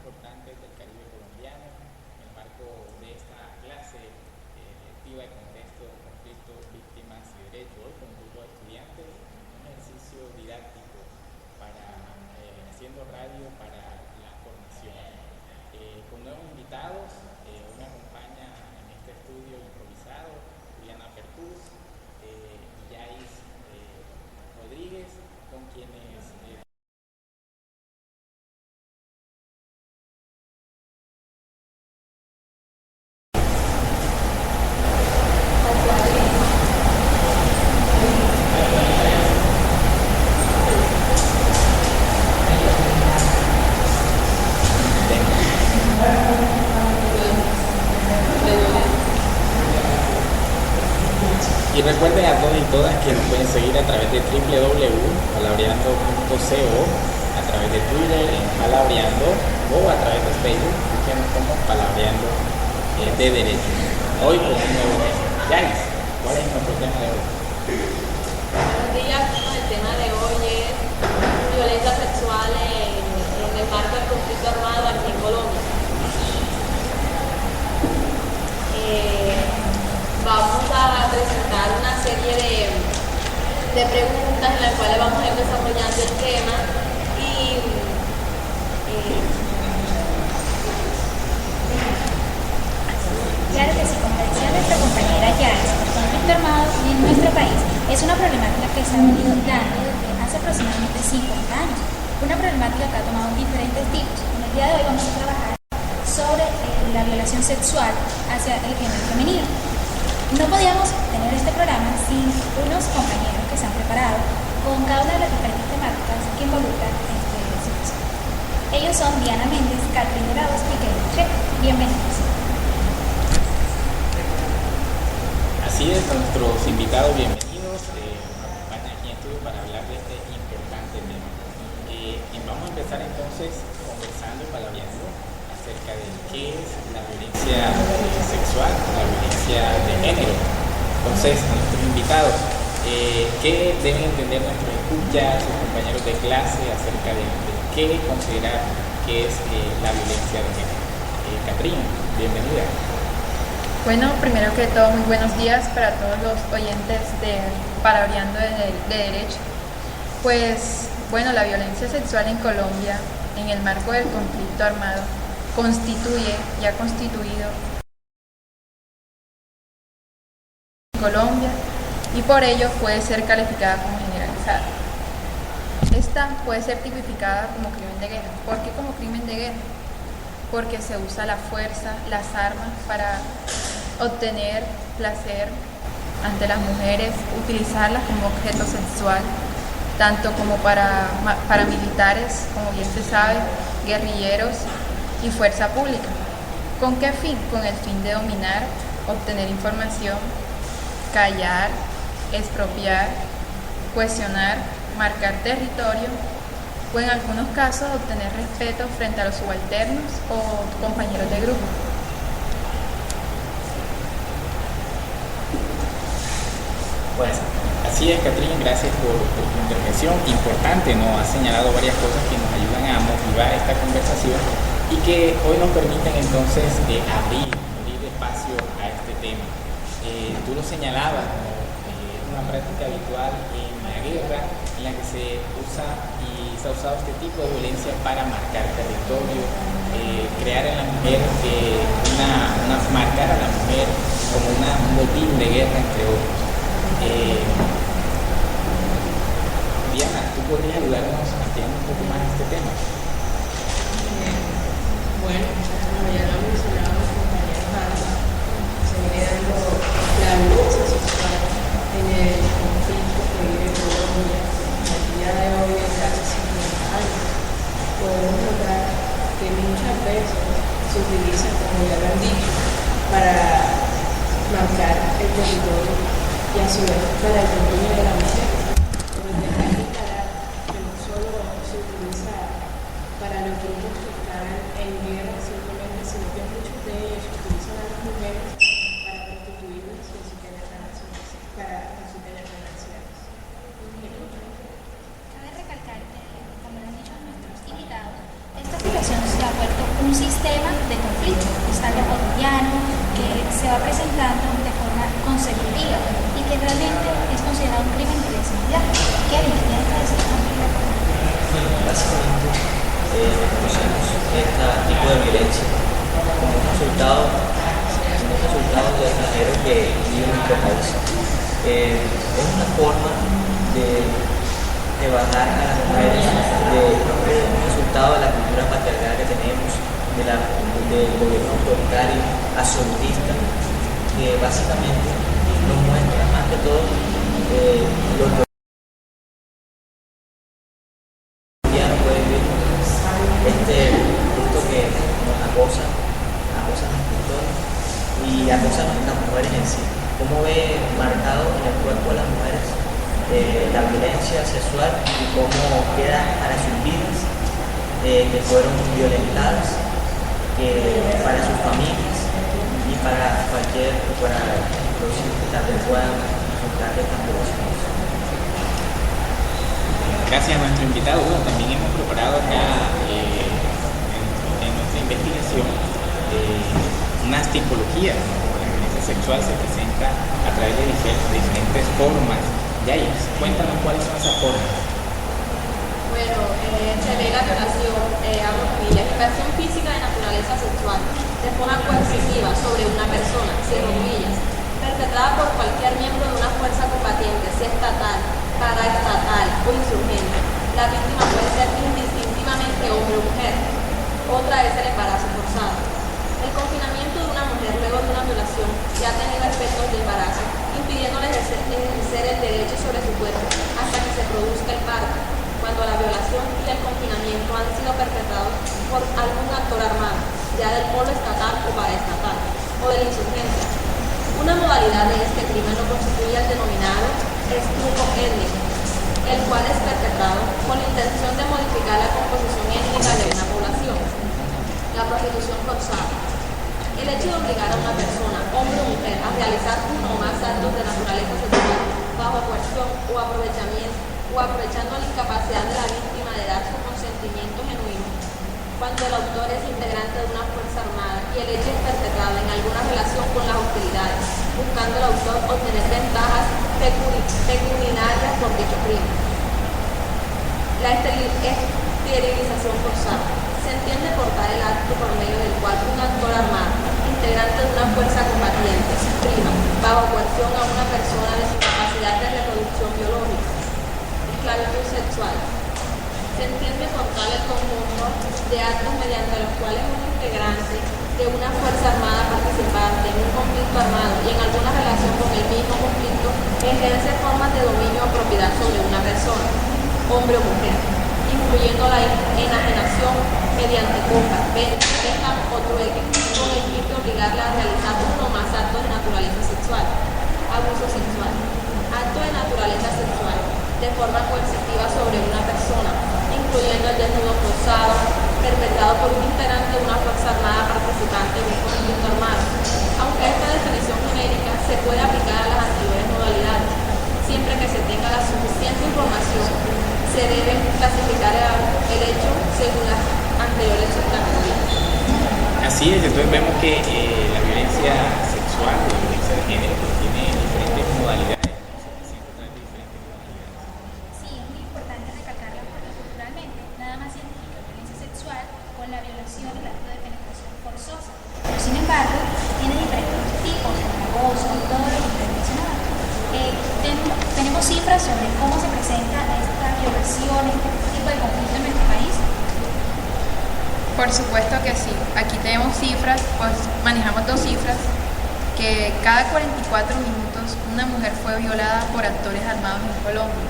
importantes del Caribe colombiano en el marco de esta clase lectiva de contexto, conflictos, víctimas y derechos. Hoy con un grupo de estudiantes, un ejercicio didáctico para haciendo radio para la formación. Con nuevos invitados, hoy me acompaña en este estudio improvisado Juliana Pertús y Yais Rodríguez, con quienes y recuerden a todos y todas que nos pueden seguir a través de www.palabreando.co, a través de Twitter en Palabreando o a través de Facebook, que nos como Palabreando de Derecho. Hoy con un nuevo tema. Yanis, ¿cuál es nuestro tema de hoy? Buenos días, el tema de hoy es violencia sexual en el marco del conflicto armado aquí en Colombia. Vamos a presentar una serie de preguntas en las cuales vamos a ir desarrollando el tema y Claro que sí, como decía nuestra compañera Yanis, el conflicto armado en nuestro país es una problemática que se ha venido dando desde hace aproximadamente 50 años. Una problemática que ha tomado diferentes tipos. En el día de hoy vamos a trabajar sobre la violación sexual hacia el género femenino. No podíamos tener este programa sin unos compañeros que se han preparado con cada una de las diferentes temáticas que involucran este situación. Ellos son Diana Méndez, Catherine Dorados y Kevin Checo. Bienvenidos. Así es, nuestros invitados bienvenidos. Nos acompañan aquí en estudio para hablar de este importante tema. Vamos a empezar entonces conversando, palabreando acerca de qué es la violencia sexual, la violencia de género. Entonces, a nuestros invitados, ¿qué deben entender nuestros escuchas, sus compañeros de clase acerca de qué considerar que es la violencia de género? Catherine, bienvenida. Bueno, primero que todo, muy buenos días para todos los oyentes de Palabreando de Derecho. Pues, bueno, la violencia sexual en Colombia, en el marco del conflicto armado, constituye y ha constituido en Colombia y por ello puede ser calificada como generalizada. Esta puede ser tipificada como crimen de guerra. ¿Por qué como crimen de guerra? Porque se usa la fuerza, las armas para obtener placer ante las mujeres, utilizarlas como objeto sexual, tanto como para militares, como bien se sabe, guerrilleros y fuerza pública. ¿Con qué fin? Con el fin de dominar, obtener información, callar, expropiar, cuestionar, marcar territorio o en algunos casos obtener respeto frente a los subalternos o compañeros de grupo. Pues así es, Catherine, gracias por tu intervención. Importante, ¿no? Has señalado varias cosas que nos ayudan a motivar esta conversación y que hoy nos permiten entonces abrir espacio a este tema. Tú lo señalabas como una práctica habitual en la guerra en la que se usa y se ha usado este tipo de violencia para marcar territorio, crear en la mujer marcar a la mujer como un botín de guerra, entre otros. Diana, ¿tú podrías ayudarnos ampliando un poco más este tema? bueno, como ya lo mencionaba mi compañero Hanna, se viene dando la violencia sexual en el conflicto que vive Colombia al día de hoy desde hace 50 años. Podemos notar que muchas veces se utiliza, como ya lo han dicho, para marcar el territorio y a su vez para el dominio de la mujer. Pero hay que aclarar que no solo se utiliza para los grupos que están en guerra simplemente, sino que muchos de ellos utilizan a las mujeres para prostituirlas y así tener relaciones, Cabe recalcar que, como lo han dicho nuestros invitados, esta situación se ha vuelto un sistema de conflicto, es algo cotidiano que se va presentando de forma consecutiva y que realmente es considerado un crimen de lesa humanidad. Kevin, ¿qué tienes que decir conmigo? Bueno, básicamente reconocemos este tipo de violencia como un resultado del extranjero que vive en nuestro país. Es una forma de bajar a las mujeres, un resultado de la cultura patriarcal que tenemos, del gobierno autoritario, absolutista, que básicamente nos muestra más que todo los colombianos pueden ver esto que nos acosa a nuestros escritores y acosa a nuestras mujeres en sí. Cómo ve marcado en el cuerpo de las mujeres la violencia sexual y cómo queda para sus vidas que fueron violentadas, para sus familias y para los que también puedan afrontar estas violaciones. Gracias a nuestro invitado. Bueno, también hemos preparado acá en nuestra investigación unas tipologías como la violencia sexual se presenta a través de diferentes formas. Yais, cuéntanos cuáles son esas formas. Bueno, se ve la violación, invasión física de naturaleza sexual, de forma coercitiva sobre una persona, sin rodillas, perpetrada por cualquier miembro de una fuerza combatiente, sea estatal, paraestatal o insurgente. La víctima puede ser indistintivamente hombre o mujer. Otra es el embarazo forzado. El confinamiento de una mujer luego de una violación que ha tenido efectos de embarazo, impidiéndole ejercer el derecho sobre su cuerpo hasta que se produzca el parto, cuando la violación y el confinamiento han sido perpetrados por algún actor armado, ya del polo estatal o paraestatal, o de la insurgencia. Una modalidad de este crimen lo constituye el denominado estrujo étnico, el cual es perpetrado con la intención de modificar la composición étnica de una población. La prostitución forzada. El hecho de obligar a una persona, hombre o mujer, a realizar uno o más actos de naturaleza sexual bajo coerción o aprovechamiento o aprovechando la incapacidad de la víctima de dar su consentimiento genuino, cuando el autor es integrante de una fuerza armada y el hecho es perpetrado en alguna relación con las hostilidades, buscando el autor obtener ventajas pecuniarias por dicho crimen. La esterilización forzada. Se entiende por tal el acto por medio del cual un actor armado, integrante de una fuerza combatiente, priva, bajo coerción a una persona de su capacidad de reproducción biológica. Esclavitud sexual. Se entiende por tal el conjunto de actos mediante los cuales un integrante de una fuerza armada participante en un conflicto armado y en alguna relación con el mismo conflicto ejerce formas de dominio o propiedad sobre una persona, hombre o mujer, incluyendo la enajenación mediante compra, venta o trueque, con el fin de obligarla a realizar uno o más actos de naturaleza sexual. Abuso sexual. Acto de naturaleza sexual, de forma coercitiva sobre una persona, incluyendo el desnudo forzado, perpetrado por un integrante de una fuerza armada participante en un conflicto armado. Aunque esta definición genérica se puede aplicar a las anteriores modalidades, siempre que se tenga la suficiente información, se debe clasificar el hecho según las anteriores categorías. Así es, entonces vemos que la violencia sexual o la violencia de género pues, tiene diferentes modalidades. Sí, es muy importante recalcarlo porque culturalmente nada más se identifica violencia sexual con la violación y el acto de penetración forzosa. Pero sin embargo, tiene diferentes tipos, el abuso y todo lo que usted mencionaba. Tenemos cifras sobre cómo se presenta esta violación, este tipo de conflicto en nuestro país. Por supuesto que sí. Aquí tenemos cifras, pues manejamos dos cifras, que cada 44 minutos una mujer fue violada por actores armados en Colombia,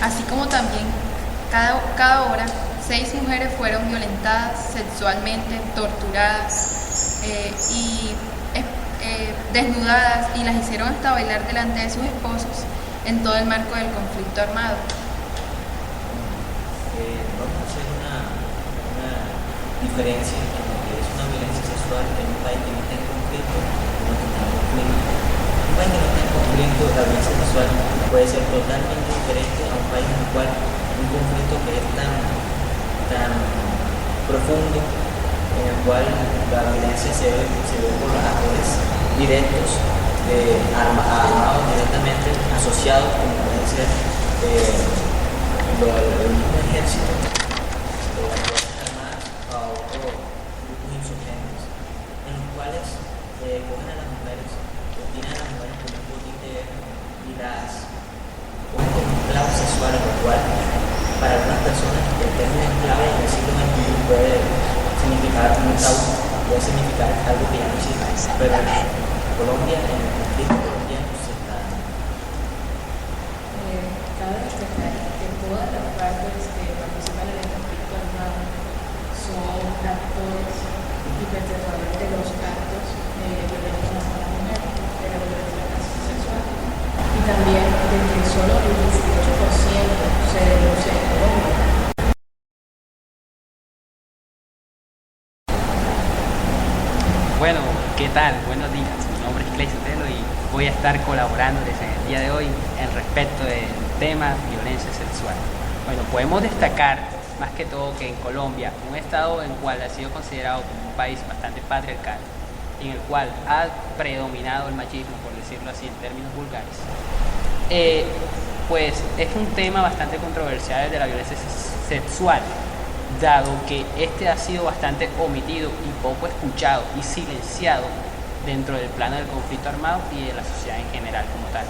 así como también cada hora 6 mujeres fueron violentadas sexualmente, torturadas y desnudadas y las hicieron hasta bailar delante de sus esposos en todo el marco del conflicto armado. Vamos a hacer una diferencia entre lo que es una violencia sexual en un país que no está en conflicto y uno que está en conflicto. Un país que no está en conflicto, la violencia sexual puede ser totalmente diferente a un país en el cual un conflicto que es tan profundo, el cual la violencia se ve por los actores directos, armados directamente, asociados, como pueden ser el mismo ejército, las Fuerzas Armadas, a otros grupos insurgentes, en los cuales cogen a las mujeres, tienen a las mujeres como un botín de guerra y las ponen como esclavos sexuales, lo cual para algunas personas el término esclavo en el siglo XXI puede significar un tabú, puede significar algo que ya no existe, pero en Colombia, en el conflicto colombiano, se está dando. Cabe destacar que todas las partes que participan en el conflicto armado son actores y perpetradores de los actos de violencia contra la mujer, de la violencia sexual, y también de que solo el 18% se denuncia en Colombia. Bueno, ¿qué tal? Buenos días. Mi nombre es Clay Sotelo y voy a estar colaborándoles en el día de hoy en respecto del tema violencia sexual. Bueno, podemos destacar más que todo que en Colombia, un estado en el cual ha sido considerado como un país bastante patriarcal, en el cual ha predominado el machismo, por decirlo así en términos vulgares, pues es un tema bastante controversial de la violencia sexual, dado que este ha sido bastante omitido y poco escuchado y silenciado dentro del plano del conflicto armado y de la sociedad en general como tal.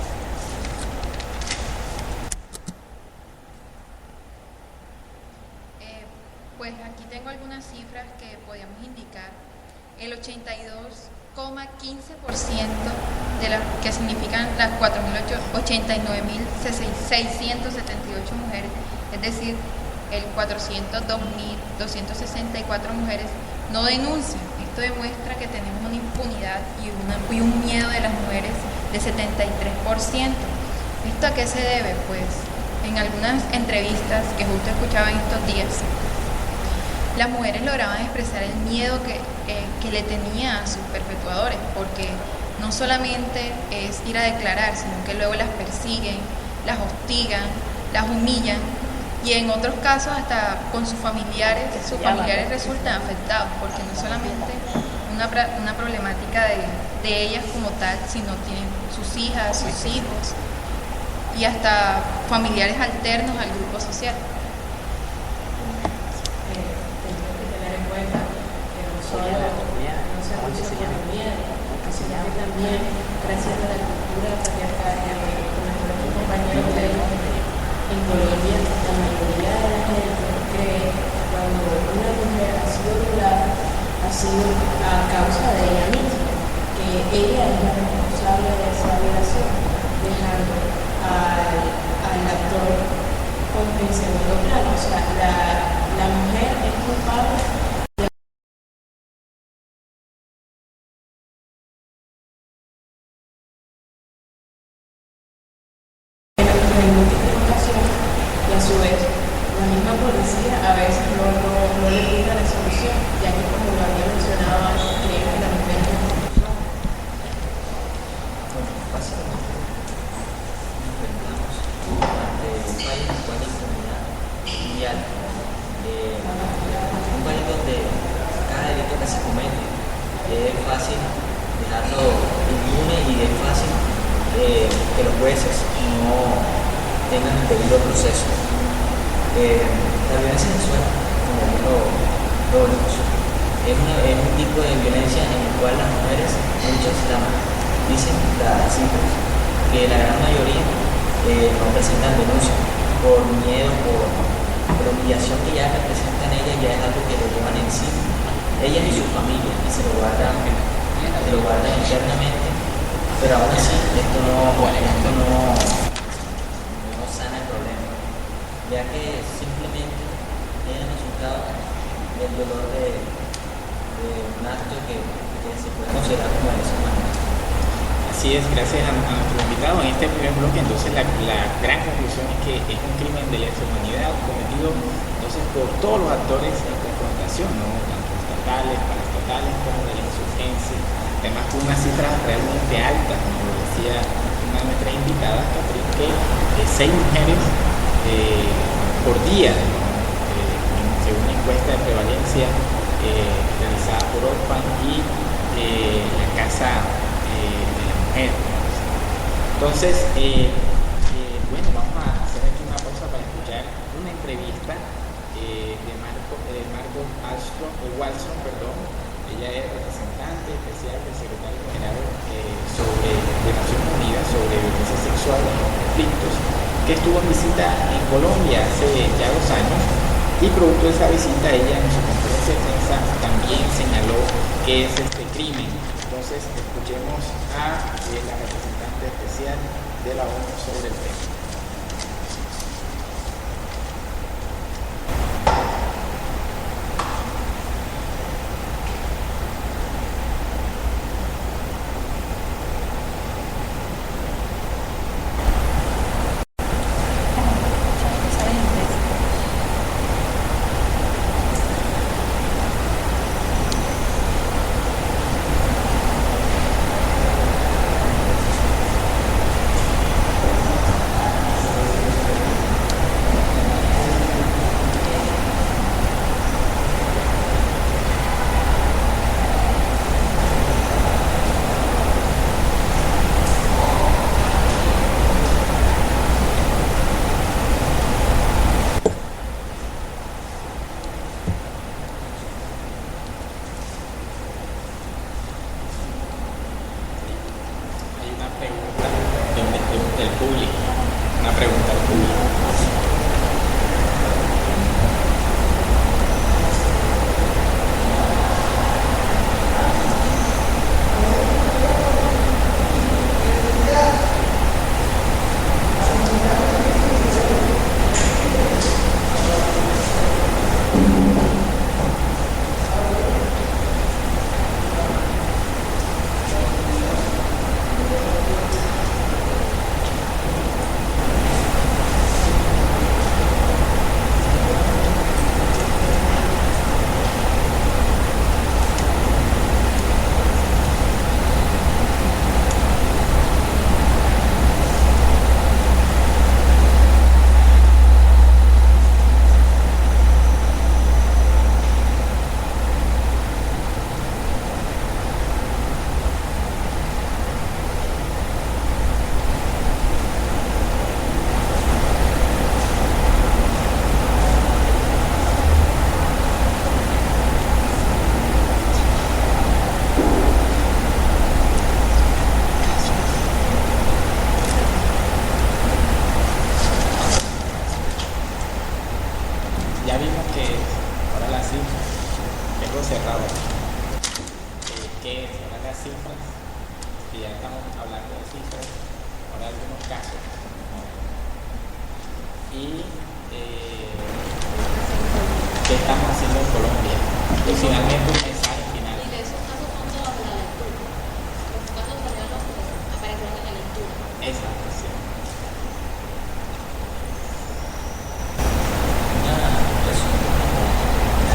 Pues aquí tengo algunas cifras que podríamos indicar. El 82,15% de las que significan las 4.089.678 mujeres, es decir, el 402.264 mujeres no denuncian. Esto demuestra que tenemos una impunidad y un miedo de las mujeres de 73%. ¿Esto a qué se debe? Pues en algunas entrevistas que justo escuchaba en estos días, las mujeres lograban expresar el miedo que le tenían a sus perpetuadores, porque no solamente es ir a declarar, sino que luego las persiguen, las hostigan, las humillan, y en otros casos hasta con sus familiares resultan afectados, porque no solamente una problemática de ellas como tal, sino tienen sus hijas, sus hijos y hasta familiares alternos al grupo social. Tenemos que tener en cuenta que no solo no se lucha por el miedo, sino que también gracias a la cultura patriarcal que con nuestros compañeros de en Colombia, la mayoría de la gente cree que cuando una mujer ha sido violada, ha sido a causa de ella misma, que ella es la responsable de esa violación, dejando al actor en segundo plano. O sea, la mujer es culpable. Y a su vez, la misma policía a veces no le brinda la solución, ya que como lo había mencionado antes, creen que la mujer es la solución. Bueno, básicamente nos enfrentamos ante un país en el cual la impunidad mundial, un país donde cada delito que se comete es fácil dejarlo impune y es fácil que los jueces no tengan el debido proceso. La violencia sexual, como bien lo dicho, es un tipo de violencia en el cual las mujeres, muchas dicen las cifras, que la gran mayoría no presentan denuncia por miedo, por la humillación que ya representan ellas, ya es algo que lo llevan en sí, ellas y su familia, y se lo guardan internamente, pero aún así esto no sana el problema, ya que simplemente es el resultado del dolor de un acto que se puede considerar como lesa humanidad. Así es, gracias a nuestro invitado en este primer bloque. Entonces la gran conclusión es que es un crimen de lesa humanidad cometido entonces por todos los actores en confrontación, ¿no? Tanto estatales, paraestatales como de la insurgencia. Además con unas cifras realmente altas, como lo decía una de nuestras invitadas, Catherine, que 6 mujeres por día, según una encuesta de prevalencia realizada Europa y la casa de la mujer. Entonces, bueno, vamos a hacer aquí una pausa para escuchar una entrevista de Wallström, perdón. Ella es representante especial del secretario general de Naciones Unidas sobre violencia sexual en los conflictos, que estuvo en visita en Colombia hace ya 2 años, y producto de esa visita ella en su conferencia de prensa también señaló que es este crimen. Entonces escuchemos a la representante especial de la ONU sobre el tema. Del público, una pregunta al público. Ya vimos que ahora las cifras, tengo cerrado, que ahora las cifras, que ya estamos hablando de cifras, ahora algunos casos, ¿no? Y qué estamos haciendo en Colombia. Y finalmente un mensaje final. Y de esos casos son todos de la lectura. Los casos serían los que aparecieron en la lectura. Exacto, sí.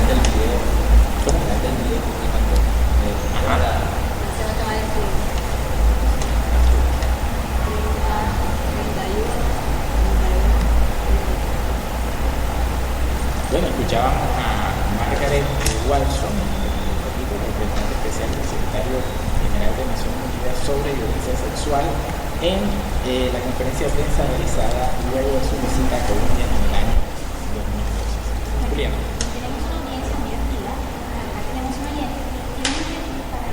Del video, ¿cómo? Del video, porque cuando Ajá. Se va a acabar el film. 31. Bueno, escuchábamos a Margaret Wallström, representante especial del secretario general de Naciones Unidas sobre violencia sexual, en la conferencia de prensa realizada luego de su visita a Colombia en el año 2012. Juliana. Tenemos una audiencia muy activa. Acá tenemos un oyente. Tiene un oyente para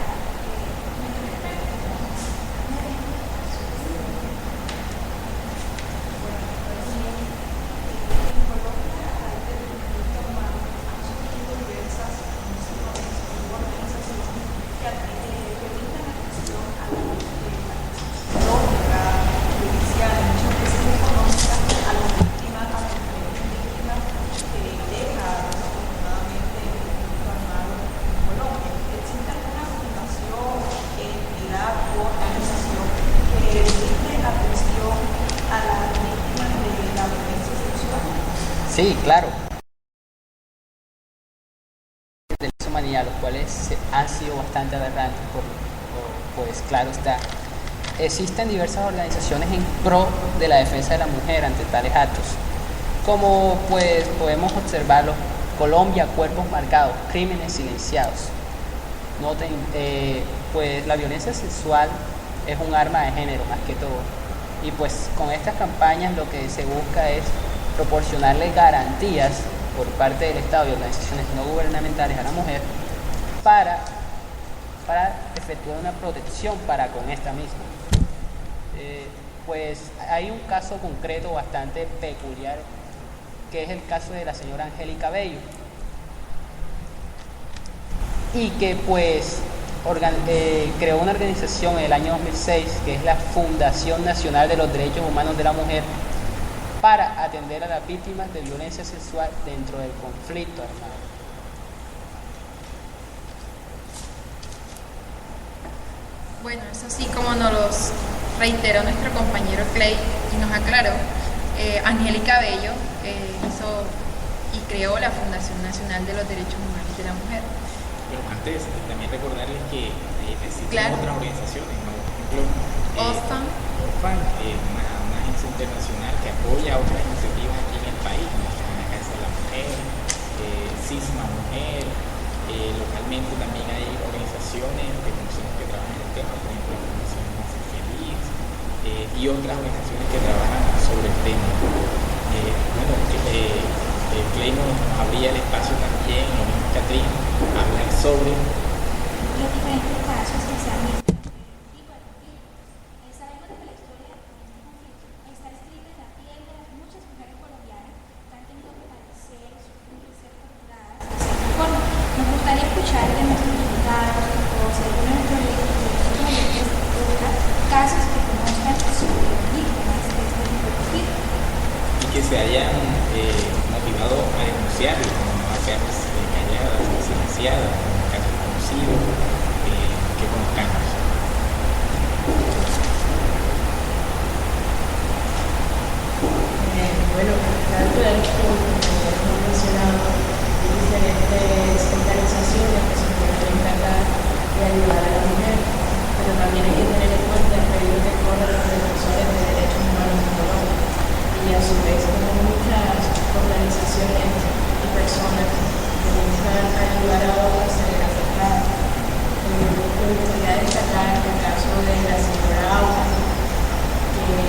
Sí, claro. De lesa humanidad, los cuales han sido bastante aberrantes, pues claro está. Existen diversas organizaciones en pro de la defensa de la mujer ante tales actos. Como pues podemos observarlo, Colombia, cuerpos marcados, crímenes silenciados. Noten, pues la violencia sexual es un arma de género más que todo. Y pues con estas campañas lo que se busca es proporcionarle garantías por parte del Estado y organizaciones no gubernamentales a la mujer para efectuar una protección para con esta misma. Pues hay un caso concreto bastante peculiar, que es el caso de la señora Angélica Bello, y que pues creó una organización en el año 2006, que es la Fundación Nacional de los Derechos Humanos de la Mujer, para atender a las víctimas de violencia sexual dentro del conflicto armado. Bueno, eso sí, como nos los reiteró nuestro compañero Clay y nos aclaró, Angélica Bello hizo y creó la Fundación Nacional de los Derechos Humanos de la Mujer. Pero antes, también recordarles que existen Claro. otras organizaciones, ¿no? Por ejemplo, Oxfam. una agencia internacional que apoya otras iniciativas aquí en el país, como la Casa de la Mujer, Cisma Mujer. Localmente también hay organizaciones que conocemos que trabajan en el tema, por ejemplo la Fundación Ser Feliz, y otras organizaciones que trabajan sobre el tema. Clay nos abría el espacio también, lo mismo Catrín, a hablar sobre los diferentes casos que se han visto. Y bueno, sabemos que la historia de este conflicto está escrita en la piel de las muchas mujeres colombianas que han tenido que padecer, sufrir, ser torturadas de cierta forma. Nos gustaría escuchar de nuestros invitados o si alguno de nuestros oyentes casos que conozcan sobre víctimas de este tipo de conflicto. y que se hayan motivado a denunciarlo, no a quedarse calladas, silenciadas, casos conocidos que conozcamos. Bueno, tanto el como hemos mencionado, diferentes organizaciones que se pueden encargar de ayudar a la mujer, pero también hay que tener en cuenta el peligro que corren los defensores de derechos humanos en Colombia, y a su vez como muchas organizaciones y personas que buscan ayudar a otras a ser afectadas. Me gustaría destacar el caso de la señora Auca, que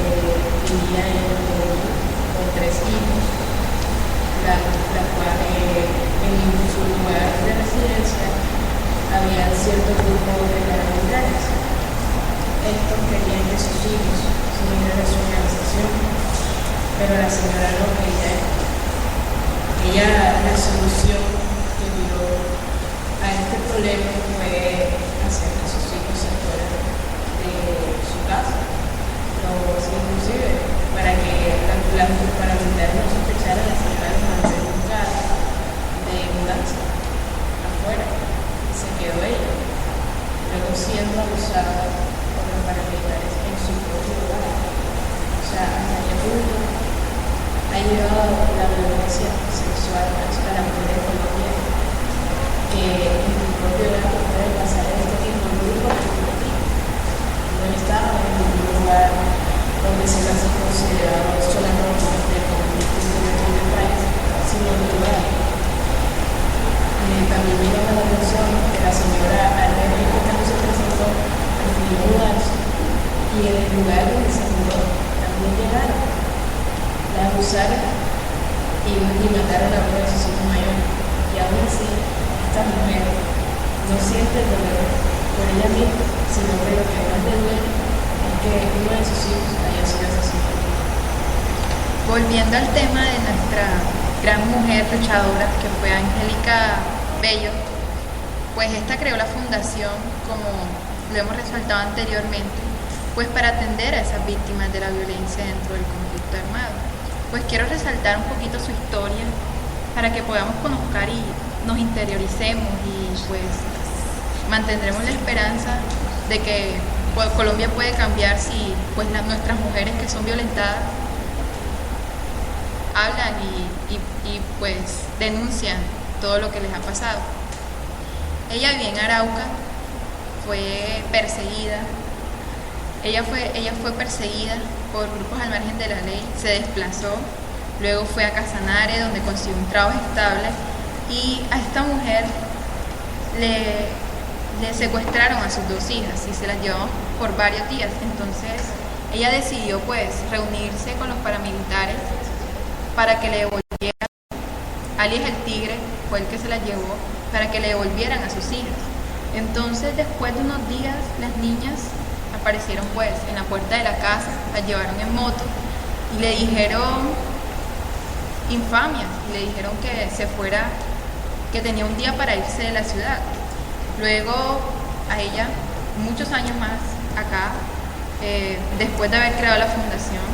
vivía en Medellín con 3 hijos, la cual en su lugar de residencia había cierto grupo de paramilitares. Estos querían que sus hijos se unieran a su organización, pero la señora no quería. Ella, la solución que dio a este problema fue hacer que sus hijos se fueran de su casa, inclusive para que los paramilitares no sospecharan de sacarlos a hacer un caso de mudanza afuera, y se quedó ella, luego siendo abusada por los paramilitares en su propio lugar. O sea, hasta qué punto ha llegado la violencia sexual a la mujer en Colombia, que en su propio lugar puede pasar en este tipo de grupos no estaba en ningún lugar donde se las consideraba solo normas del conflicto del país, sino en el lugar. También me llama la atención que la señora al ver que cuando se presentó prefirió mudarse, y en el lugar donde se mudó también llegaron, la abusaron y mataron a uno de sus hijos mayores. Y aún así, esta mujer no siente el dolor por ella misma, sino que lo que más le duele es que uno de sus hijos haya sido asesinado. Volviendo al tema de nuestra gran mujer luchadora, que fue Angélica Bello, pues esta creó la fundación, como lo hemos resaltado anteriormente, pues para atender a esas víctimas de la violencia dentro del conflicto armado. Pues quiero resaltar un poquito su historia para que podamos conocer y nos interioricemos, y pues mantendremos la esperanza de que Colombia puede cambiar si pues nuestras mujeres que son violentadas hablan y pues denuncian todo lo que les ha pasado. Ella vivía en Arauca, fue perseguida. Ella fue perseguida por grupos al margen de la ley, se desplazó, luego fue a Casanare, donde consiguió un trabajo estable, y a esta mujer le le secuestraron a sus dos hijas y se las llevamos por varios días. Entonces ella decidió pues reunirse con los paramilitares para que le devolvieran, alias el Tigre fue el que se las llevó, para que le devolvieran a sus hijas. Entonces después de unos días las niñas aparecieron pues en la puerta de la casa, las llevaron en moto y le dijeron infamias, y le dijeron que se fuera, que tenía un día para irse de la ciudad. Luego a ella, muchos años más acá, después de haber creado la fundación,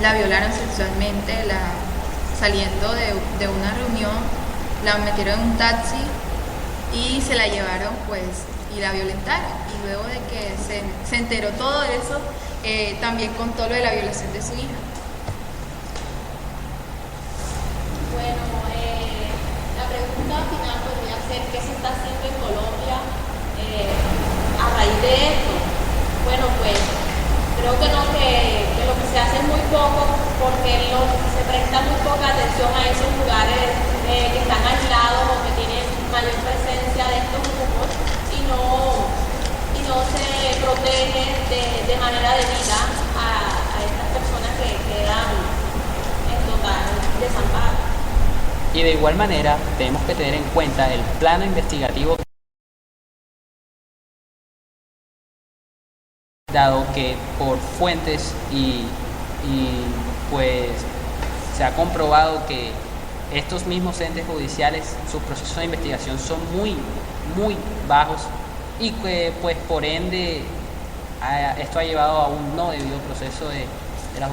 la violaron sexualmente, saliendo de una reunión, la metieron en un taxi y se la llevaron pues y la violentaron. Y luego de que se enteró todo eso, también contó lo de la violación de su hija. Bueno, la pregunta final podría ser ¿qué se está haciendo en Colombia a raíz de esto? Bueno, pues creo que no, que lo que se hace es muy poco porque se presta muy poca atención a esos lugares que están aislados o que tienen mayor presencia de estos grupos y no se protege de manera debida a estas personas que quedan en total desamparo. Y de igual manera tenemos que tener en cuenta el plano investigativo, dado que por fuentes y pues se ha comprobado que estos mismos entes judiciales, sus procesos de investigación son muy bajos y que pues por ende esto ha llevado a un no debido proceso de la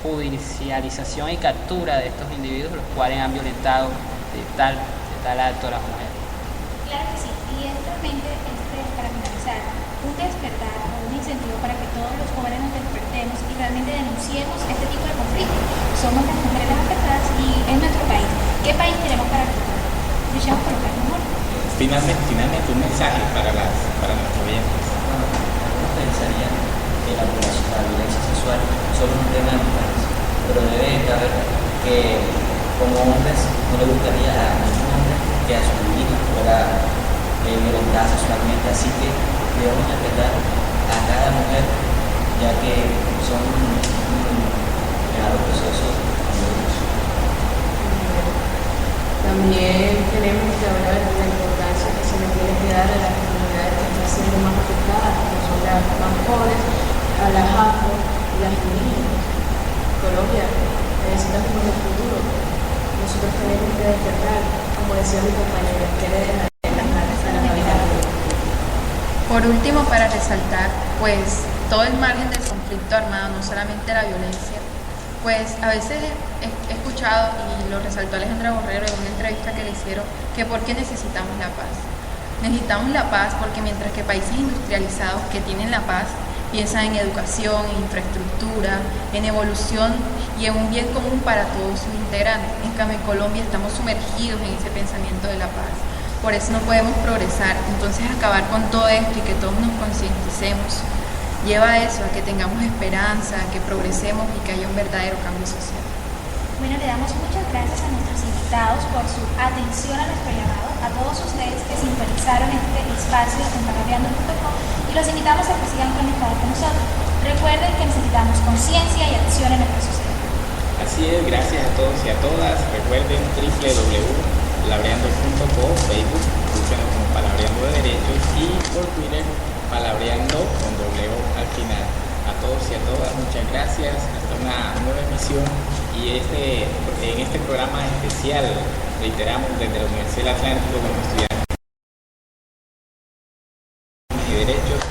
judicialización y captura de estos individuos, los cuales han violentado de tal acto a las mujeres. Claro que sí, y es realmente para finalizar un despertar o un incentivo para que todos los jóvenes nos despertemos y realmente denunciemos este tipo de conflictos. Somos las mujeres las afectadas y es nuestro país. ¿Qué país queremos para el futuro? Luchamos por un país mejor. Finalmente un mensaje para nuestros oyentes. Algunos pensarían que la violencia sexual solo es un tema de mujeres, pero debe saber que como hombres no le gustaría a ningún hombre que a su hija fuera violentada sexualmente, así que debemos respetar a cada mujer, ya que son procesos amorosos. También tenemos que hablar de la importancia que se le tiene que dar a las comunidades que están siendo más afectadas, como son las más jóvenes, a las afro y las indígenas. Colombia necesita un mejor futuro. Nosotros tenemos que despertar, como decía mi compañera, que le dejar las manos a la paridad. Por último, para resaltar, pues todo el margen del conflicto armado, no solamente la violencia, pues a veces he escuchado, y lo resaltó Alejandra Borrero en una entrevista que le hicieron, que ¿por qué necesitamos la paz? Necesitamos la paz porque mientras que países industrializados que tienen la paz piensan en educación, en infraestructura, en evolución y en un bien común para todos sus integrantes. En cambio, en Colombia estamos sumergidos en ese pensamiento de la paz. Por eso no podemos progresar. Entonces, acabar con todo esto y que todos nos concienticemos lleva a eso, a que tengamos esperanza, a que progresemos y que haya un verdadero cambio social. Bueno, le damos muchas gracias a nuestros invitados por su atención a nuestro llamado, a todos ustedes que sintonizaron este espacio en palabreando.com y los invitamos a que sigan conectados con nosotros. Recuerden que necesitamos conciencia y acción en nuestra sociedad. Así es, gracias a todos y a todas. Recuerden www.palabreando.com, Facebook, búsquenos como Palabreando de Derechos y por Twitter, Palabreando con W al final. A todos y a todas, muchas gracias. Hasta una nueva emisión y en este programa especial, reiteramos, desde la Universidad del Atlántico con estudiantes de Derechos.